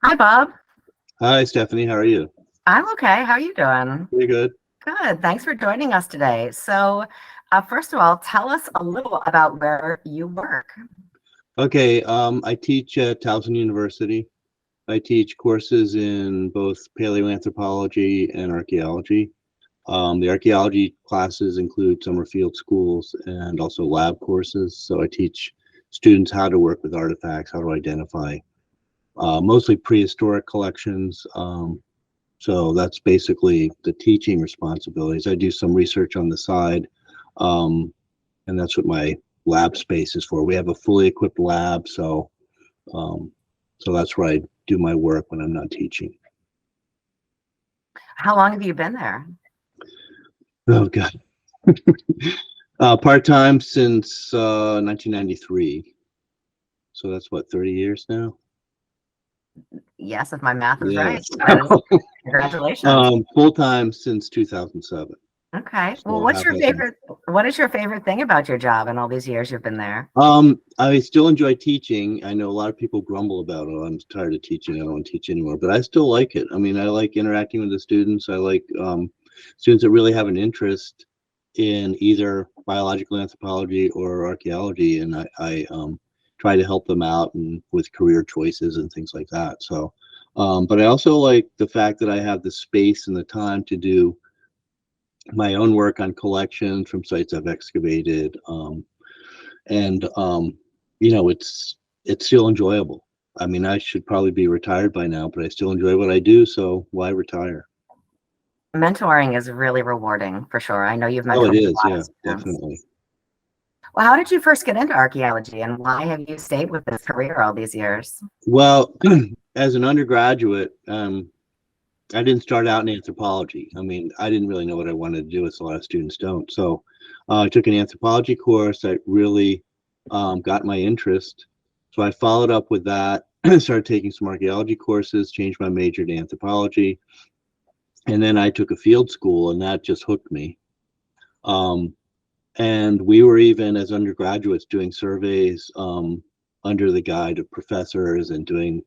Hi, Bob. Hi, Stephanie. How are you? I'm okay. How are you doing? Pretty good. Good. Thanks for joining us today. First of all, tell us a little about where you work. Okay, I teach at Towson University. I teach courses in both paleoanthropology and archaeology. The archaeology classes include summer field schools and also lab courses. So I teach students how to work with artifacts, how to identify mostly prehistoric collections. So that's basically the teaching responsibilities. I do some research on the side. Um, and that's what my lab space is for. We have a fully equipped lab, um, so that's where I do my work when I'm not teaching. How long have you been there? Oh God, part-time since 1993. So that's what, 30 years now? Yes, if my math is Yeah. right. That is, congratulations. Full-time since 2007. Okay. Well, So half a what is your favorite thing about your job in all these years you've been there? I still enjoy teaching. I know a lot of people grumble about, oh, I'm tired of teaching. I don't want to teach anymore, but I still like it. I mean, I like interacting with the students. I like students that really have an interest in either biological anthropology or archaeology, and I try to help them out and with career choices and things like that. So, but I also like the fact that I have the space and the time to do my own work on collections from sites I've excavated. And it's still enjoyable. I mean, I should probably be retired by now, but I still enjoy what I do, so why retire? Mentoring is really rewarding for sure. I know you've Oh, mentored it a is, lot of yeah, students. definitely. Well, how did you first get into archaeology and why have you stayed with this career all these years? Well, as an undergraduate, I didn't start out in anthropology. I mean, I didn't really know what I wanted to do, as a lot of students don't. So I took an anthropology course that really got my interest. So I followed up with that, started taking some archaeology courses, changed my major to anthropology, and then I took a field school, and that just hooked me. Um, and we were even as undergraduates doing surveys under the guide of professors and doing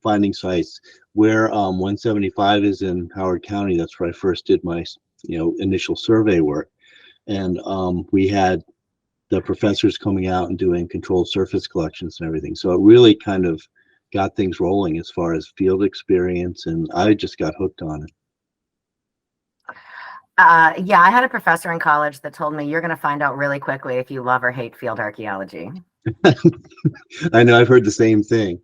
finding sites where 175 is in Howard County. That's where I first did my initial survey work, and we had the professors coming out and doing controlled surface collections and everything. So it really kind of got things rolling as far as field experience, and I just got hooked on it. Yeah, I had a professor in college that told me you're going to find out really quickly if you love or hate field archaeology. I know, I've heard the same thing.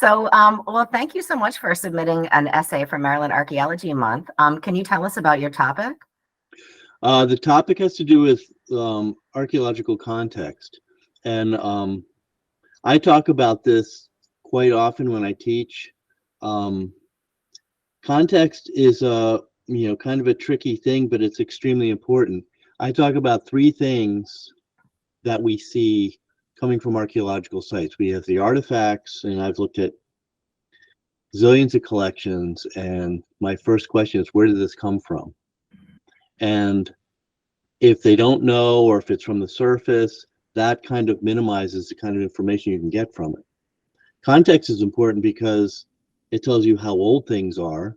Well, thank you so much for submitting an essay for Maryland Archaeology Month. Can you tell us about your topic? The topic has to do with archaeological context, and I talk about this quite often when I teach. Um, Context is a kind of a tricky thing, but it's extremely important. I talk about three things that we see coming from archaeological sites. We have the artifacts, and I've looked at zillions of collections, and my first question is, where did this come from? And if they don't know, or if it's from the surface, that kind of minimizes the kind of information you can get from it. Context is important because it tells you how old things are,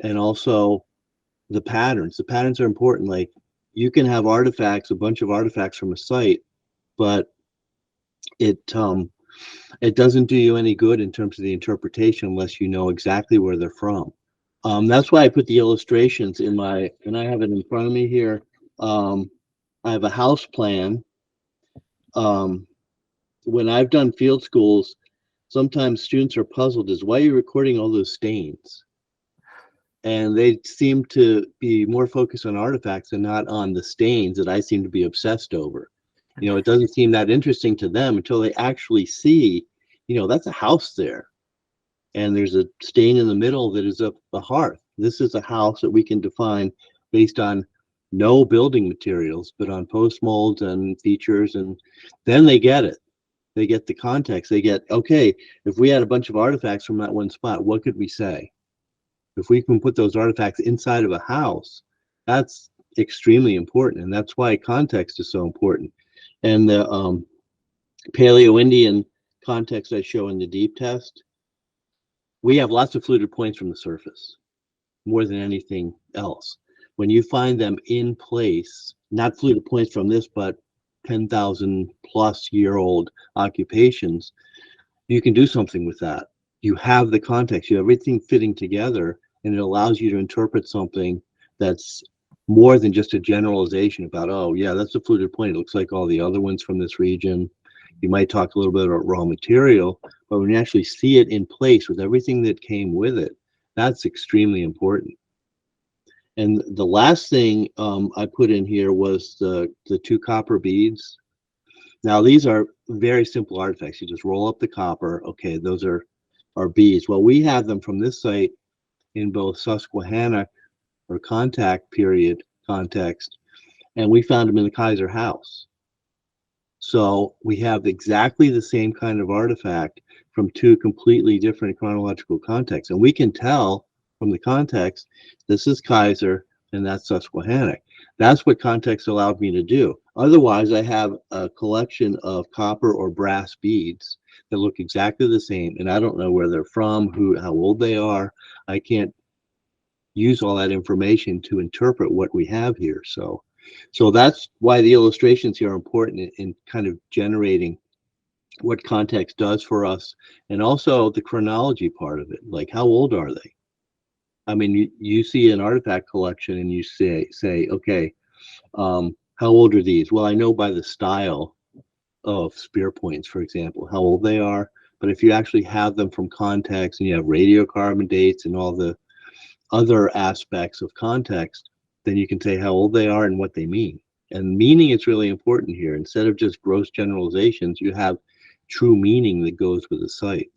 and also the patterns. The patterns are important. Like, you can have artifacts, a bunch of artifacts from a site, but it doesn't do you any good in terms of the interpretation unless you know exactly where they're from. That's why I put the illustrations in my, and I have it in front of me here. I have a house plan. Um, when I've done field schools, sometimes students are puzzled as, why are you recording all those stains? And they seem to be more focused on artifacts and not on the stains that I seem to be obsessed over. It doesn't seem that interesting to them until they actually see, that's a house there. And there's a stain in the middle that is a hearth. This is a house that we can define based on no building materials, but on post molds and features. And then they get it. They get the context. They get, okay, if we had a bunch of artifacts from that one spot, what could we say? If we can put those artifacts inside of a house, that's extremely important. And that's why context is so important. And the Paleo-Indian context I show in the deep test, we have lots of fluted points from the surface, more than anything else. When you find them in place, not fluted points from this, but 10,000 plus year old occupations, you can do something with that. You have the context, you have everything fitting together, and it allows you to interpret something that's more than just a generalization about, oh, yeah, that's a fluted point. It looks like all the other ones from this region. You might talk a little bit about raw material, but when you actually see it in place with everything that came with it, that's extremely important. And the last thing I put in here was the 2 copper beads. Now, these are very simple artifacts. You just roll up the copper. Okay, those are beads. Well, we have them from this site in both Susquehanna or contact period context, and we found them in the Kaiser house. So we have exactly the same kind of artifact from 2 completely different chronological contexts. And we can tell from the context, this is Kaiser and that's Susquehanna. That's what context allowed me to do. Otherwise, I have a collection of copper or brass beads that look exactly the same, and I don't know where they're from, how old they are. I can't use all that information to interpret what we have here. So that's why the illustrations here are important in kind of generating what context does for us, and also the chronology part of it. Like, how old are they? I mean, you see an artifact collection and you say, okay, how old are these? Well, I know by the style of spear points, for example, how old they are. But if you actually have them from context and you have radiocarbon dates and all the other aspects of context, then you can say how old they are and what they mean. And meaning is really important here. Instead of just gross generalizations, you have true meaning that goes with the site.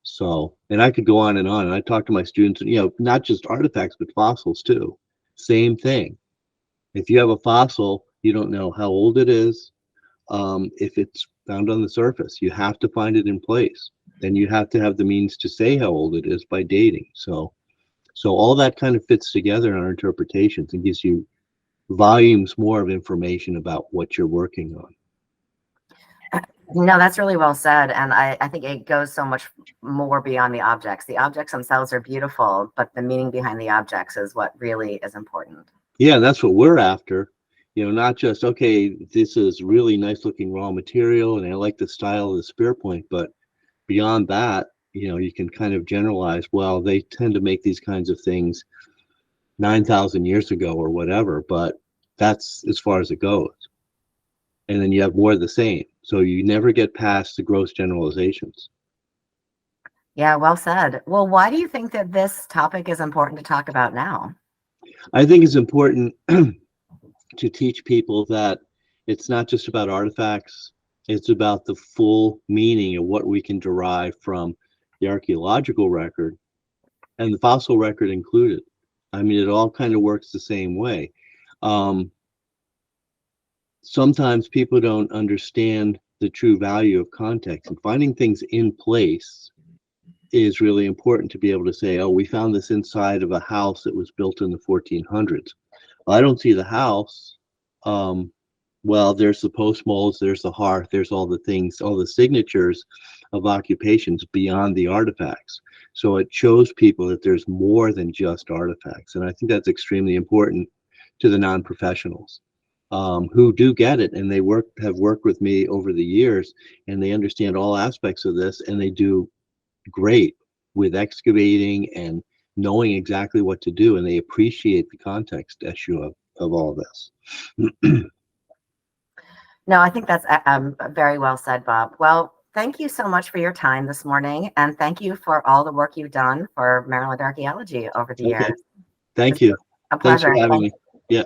So, and I could go on, and I talk to my students, and not just artifacts, but fossils too. Same thing. If you have a fossil, you don't know how old it is. If it's found on the surface, you have to find it in place. Then you have to have the means to say how old it is by dating. So all that kind of fits together in our interpretations and gives you volumes more of information about what you're working on. No, that's really well said. And I think it goes so much more beyond the objects. The objects themselves are beautiful, but the meaning behind the objects is what really is important. Yeah, that's what we're after. Not just, okay, this is really nice looking raw material and I like the style of the spear point, but beyond that, you can kind of generalize, well, they tend to make these kinds of things 9,000 years ago or whatever, but that's as far as it goes. And then you have more of the same. So you never get past the gross generalizations. Yeah, well said. Well, why do you think that this topic is important to talk about now? I think it's important to teach people that it's not just about artifacts, it's about the full meaning of what we can derive from the archaeological record and the fossil record included. I mean, it all kind of works the same way. Sometimes people don't understand the true value of context, and finding things in place is really important to be able to say, oh, we found this inside of a house that was built in the 1400s. Well, I don't see the house. Well, there's the post molds, there's the hearth, there's all the things, all the signatures of occupations beyond the artifacts. So it shows people that there's more than just artifacts. And I think that's extremely important to the non-professionals who do get it. And they have worked with me over the years, and they understand all aspects of this, and they do great with excavating and knowing exactly what to do. And they appreciate the context issue of all this. No, I think that's very well said, Bob. Well, thank you so much for your time this morning, and thank you for all the work you've done for Maryland archaeology over the years. Thank you. A Thanks for pleasure. having me. Yeah.